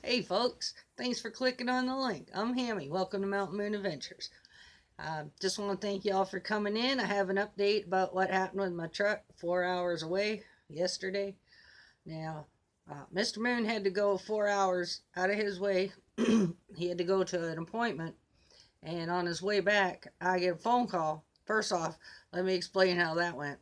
Hey folks, thanks for clicking on the link. I'm Hammy. Welcome to Mountain Moon Adventures. Just want to thank y'all for coming in. I have an update about what happened with my truck 4 hours away yesterday. Now, Mr. Moon had to go 4 hours out of his way. He had to go to an appointment, and on his way back, I get a phone call. First off, let me explain how that went.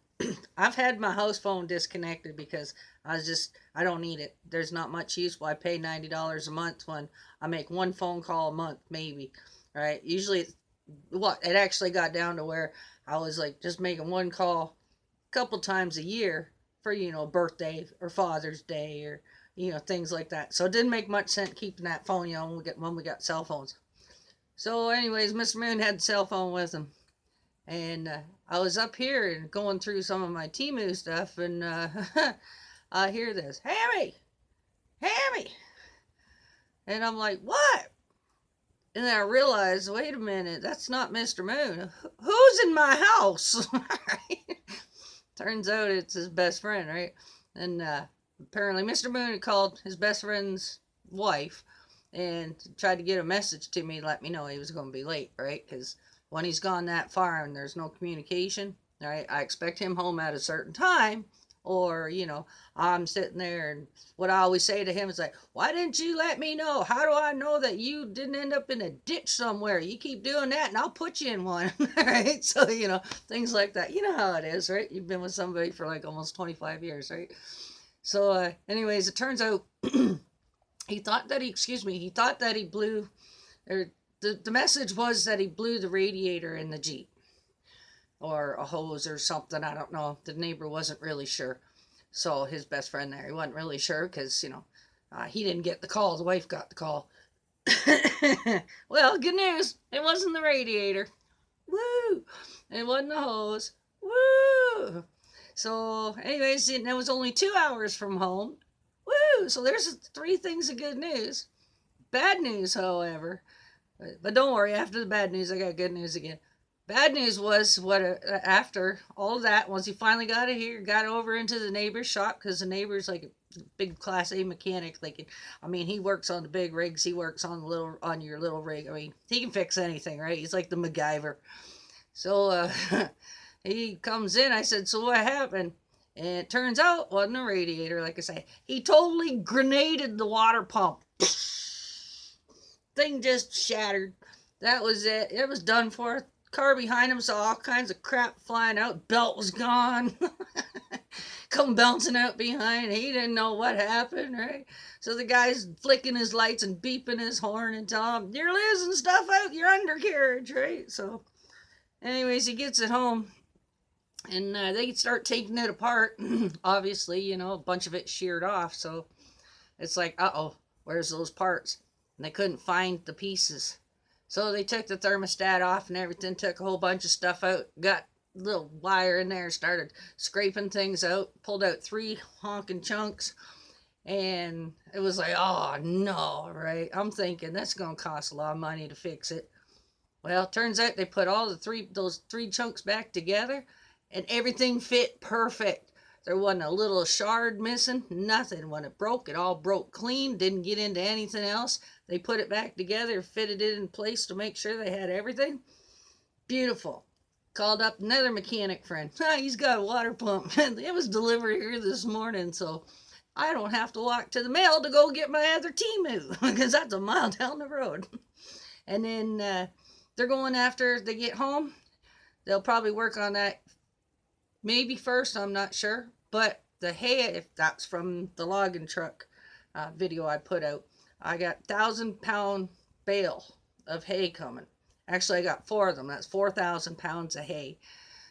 I've had my house phone disconnected because I don't need it. There's not much use. Why pay $90 a month when I make one phone call a month, maybe, right? Usually, it actually got down to where I was like just making one call a couple times a year for, birthday or Father's Day or, things like that. So it didn't make much sense keeping that phone, when we got cell phones. So, anyways, Mr. Moon had the cell phone with him. And I was up here and going through some of my Timu stuff, and I hear this, Hammy, Hammy, and I'm like, what? And then I realized, wait a minute, that's not Mr. Moon. Who's in my house? Turns out it's his best friend, right? And apparently Mr. Moon had called his best friend's wife and tried to get a message to me, let me know he was going to be late, right? Because when he's gone that far and there's no communication, right, I expect him home at a certain time. Or, I'm sitting there, and what I always say to him is like, why didn't you let me know? How do I know that you didn't end up in a ditch somewhere? You keep doing that and I'll put you in one. Right? So, things like that. You know how it is, right? You've been with somebody for like almost 25 years, right? So, anyways, it turns out he thought that he blew, or the message was that he blew the radiator in the Jeep, or a hose or something. I don't know. The neighbor wasn't really sure. So his best friend there, he wasn't really sure because, he didn't get the call. The wife got the call. Well, good news. It wasn't the radiator. Woo! It wasn't the hose. Woo! So, anyways, it was only 2 hours from home. Woo! So there's three things of good news. Bad news, however. But don't worry, after the bad news, I got good news again. Bad news was after all of that, once he finally got it here, got over into the neighbor's shop, because the neighbor's like a big Class A mechanic. He works on the big rigs. He works on your little rig. I mean, he can fix anything, right? He's like the MacGyver. So he comes in. I said, so what happened? And it turns out it wasn't a radiator, like I say. He totally grenaded the water pump. Thing just shattered. That was it. It was done for. Car behind him saw all kinds of crap flying out. Belt was gone. Come bouncing out behind. He didn't know what happened, right? So the guy's flicking his lights and beeping his horn and telling him, you're losing stuff out your undercarriage, right? So, anyways, he gets it home. And they start taking it apart. Obviously, a bunch of it sheared off. So it's like, uh-oh, where's those parts? And they couldn't find the pieces. So they took the thermostat off and everything, took a whole bunch of stuff out, got a little wire in there, started scraping things out, pulled out 3 honking chunks, and it was like, oh no, right? I'm thinking that's going to cost a lot of money to fix it. Well, it turns out they put all those three chunks back together, and everything fit perfect. There wasn't a little shard missing, nothing. When it broke, it all broke clean, didn't get into anything else. They put it back together, fitted it in place to make sure they had everything. Beautiful. Called up another mechanic friend. He's got a water pump. It was delivered here this morning, so I don't have to walk to the mail to go get my other Timu, because that's a mile down the road. And then they're going after they get home. They'll probably work on that maybe first, I'm not sure. But the hay, if that's from the logging truck video I put out, I got 1,000-pound bale of hay coming. Actually, I got 4 of them. That's 4,000 pounds of hay.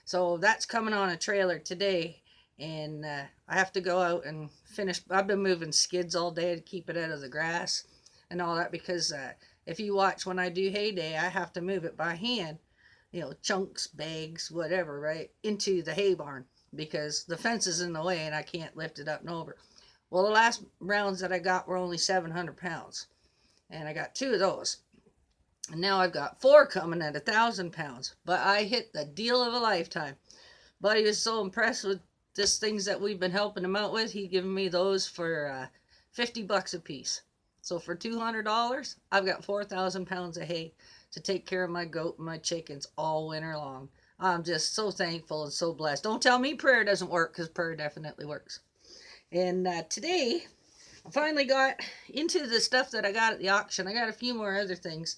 So that's coming on a trailer today. And I have to go out and finish. I've been moving skids all day to keep it out of the grass and all that, because if you watch when I do hay day, I have to move it by hand. Chunks, bags, whatever, right, into the hay barn, because the fence is in the way and I can't lift it up and over. Well, the last rounds that I got were only 700 pounds, and I got 2 of those. And now I've got 4 coming at 1,000 pounds, but I hit the deal of a lifetime. Buddy was so impressed with just things that we've been helping him out with. He given me those for $50 a piece. So for $200, I've got 4,000 pounds of hay to take care of my goat and my chickens all winter long. I'm just so thankful and so blessed. Don't tell me prayer doesn't work, because prayer definitely works. And today, I finally got into the stuff that I got at the auction. I got a few more other things,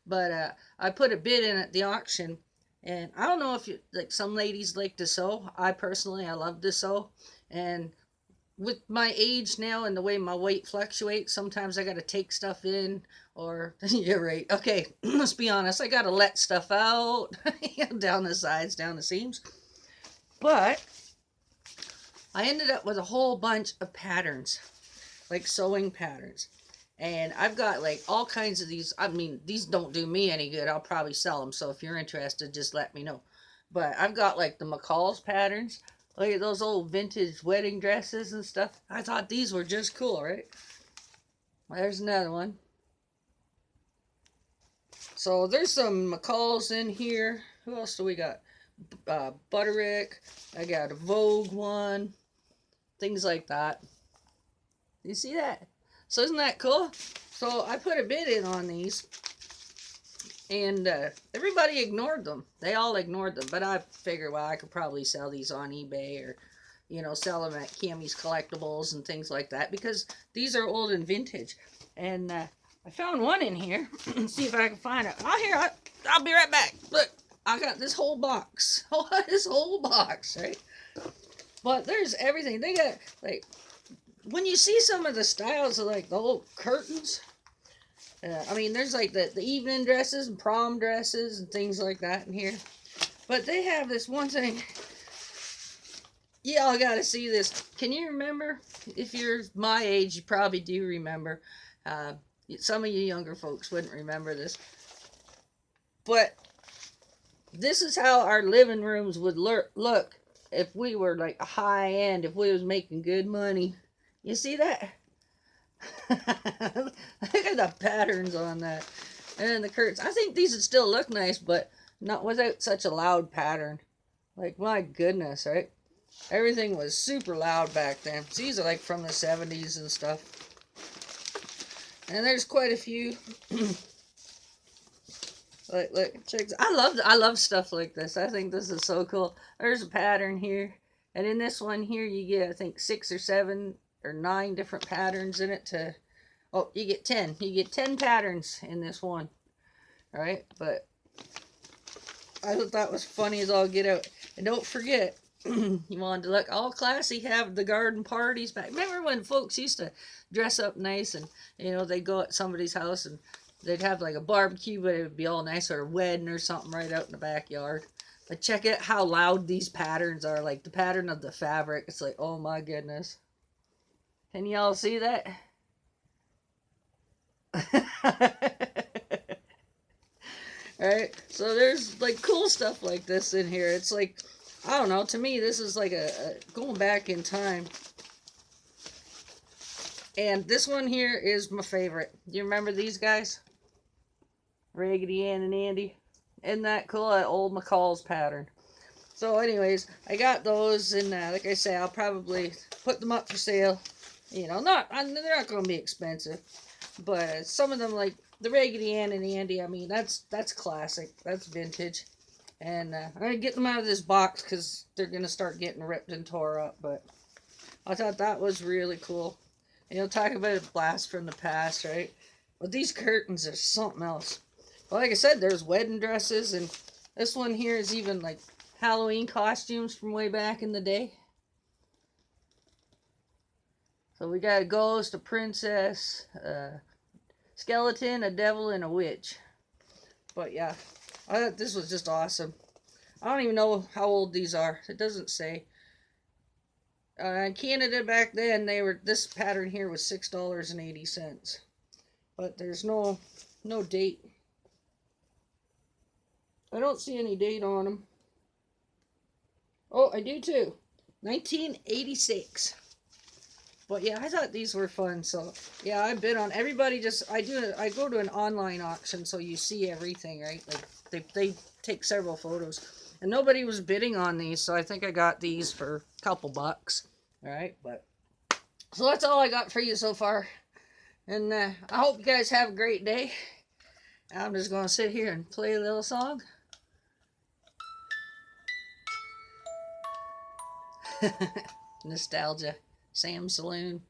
but I put a bid in at the auction. And I don't know if you, like, some ladies like to sew. I personally, I love to sew. And with my age now and the way my weight fluctuates, sometimes I got to take stuff in, or you're right. Okay, let's be honest. I got to let stuff out down the sides, down the seams. But I ended up with a whole bunch of patterns, like sewing patterns. And I've got like all kinds of these. I mean, these don't do me any good. I'll probably sell them. So if you're interested, just let me know. But I've got like the McCall's patterns. Look at those old vintage wedding dresses and stuff. I thought these were just cool, right? Well, there's another one. So there's some McCall's in here. Who else do we got? Butterick. I got a Vogue one. Things like that. You see that? So isn't that cool? So I put a bid in on these. And everybody ignored them. They all ignored them. But I figured, well, I could probably sell these on eBay, or, you know, sell them at Cammie's Collectibles and things like that, because these are old and vintage. And I found one in here. See if I can find it. Oh, here, I'll be right back. Look, I got this whole box. This whole box, right? But there's everything. They got, like, when you see some of the styles of, like, the old curtains, I mean, there's like the evening dresses and prom dresses and things like that in here. But they have this one thing. Y'all gotta see this. Can you remember? If you're my age, you probably do remember. Some of you younger folks wouldn't remember this. But this is how our living rooms would look if we were like a high end, if we was making good money. You see that? Look at the patterns on that. And then the curtains. I think these would still look nice, but not without such a loud pattern. Like, my goodness, right? Everything was super loud back then. So these are like from the 70s and stuff. And there's quite a few. Look, check. I love stuff like this. I think this is so cool. There's a pattern here. And in this one here, you get, I think, 6 or 7 or 9 different patterns in it to, oh, you get 10. You get 10 patterns in this one. All right, but I thought that was funny as all get out. And don't forget, you wanted to look all classy, have the garden parties back. Remember when folks used to dress up nice, and, you know, they'd go at somebody's house and they'd have like a barbecue, but it would be all nice, or a wedding or something right out in the backyard. But check out how loud these patterns are. Like the pattern of the fabric. It's like, oh my goodness. Can y'all see that? Alright, so there's like cool stuff like this in here. It's like, I don't know, to me this is like a going back in time. And this one here is my favorite. Do you remember these guys? Raggedy Ann and Andy. Isn't that cool? That old McCall's pattern. So anyways, I got those, and like I say, I'll probably put them up for sale. You know, they're not going to be expensive. But some of them, like the Raggedy Ann and Andy, I mean, that's classic. That's vintage. And I'm going to get them out of this box because they're going to start getting ripped and tore up. But I thought that was really cool. You know, talk about a blast from the past, right? But these curtains are something else. Well, like I said, there's wedding dresses, and this one here is even like Halloween costumes from way back in the day. So we got a ghost, a princess, a skeleton, a devil, and a witch. But yeah, I thought this was just awesome. I don't even know how old these are. It doesn't say. In Canada back then, this pattern here was $6.80. But there's no date. I don't see any date on them. Oh, I do too. 1986. But yeah, I thought these were fun. So yeah, I bid on everybody. I go to an online auction, so you see everything, right? Like they take several photos, and nobody was bidding on these, so I think I got these for a couple bucks. All right, but so that's all I got for you so far. And I hope you guys have a great day. I'm just going to sit here and play a little song. Nostalgia. Sam's Saloon.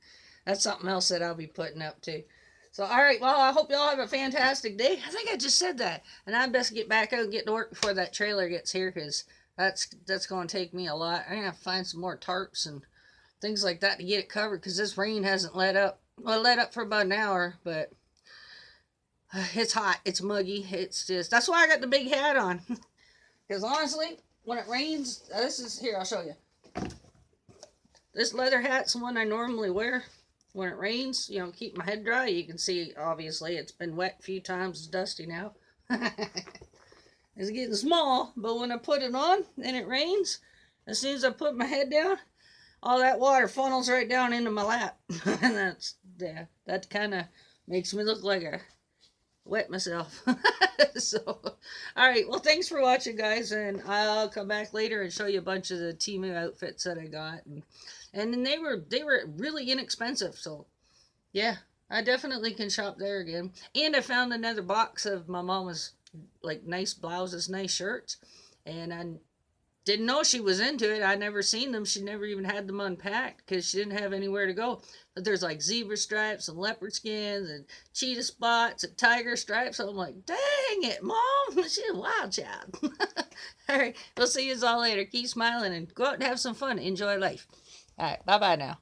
That's something else that I'll be putting up too. So, all right. Well, I hope y'all have a fantastic day. I think I just said that. And I best get back out and get to work before that trailer gets here, because that's going to take me a lot. I'm going to have to find some more tarps and things like that to get it covered, because this rain hasn't let up. Well, it let up for about an hour, but it's hot. It's muggy. It's just, that's why I got the big hat on. Because honestly, when it rains, this is, here, I'll show you. This leather hat's the one I normally wear when it rains, you know, keep my head dry. You can see, obviously, it's been wet a few times. It's dusty now. It's getting small, but when I put it on and it rains, as soon as I put my head down, all that water funnels right down into my lap. And that's, yeah, that kind of makes me look like I wet myself. So, all right, well, thanks for watching, guys, and I'll come back later and show you a bunch of the Temu outfits that I got, and then they were really inexpensive. So yeah, I definitely can shop there again. And I found another box of my mama's like nice blouses, nice shirts, and I didn't know she was into it. I'd never seen them. She never even had them unpacked because she didn't have anywhere to go. But there's like zebra stripes and leopard skins and cheetah spots and tiger stripes. So I'm like, dang it, Mom. She's a wild child. All right. We'll see you all later. Keep smiling and go out and have some fun. Enjoy life. All right. Bye-bye now.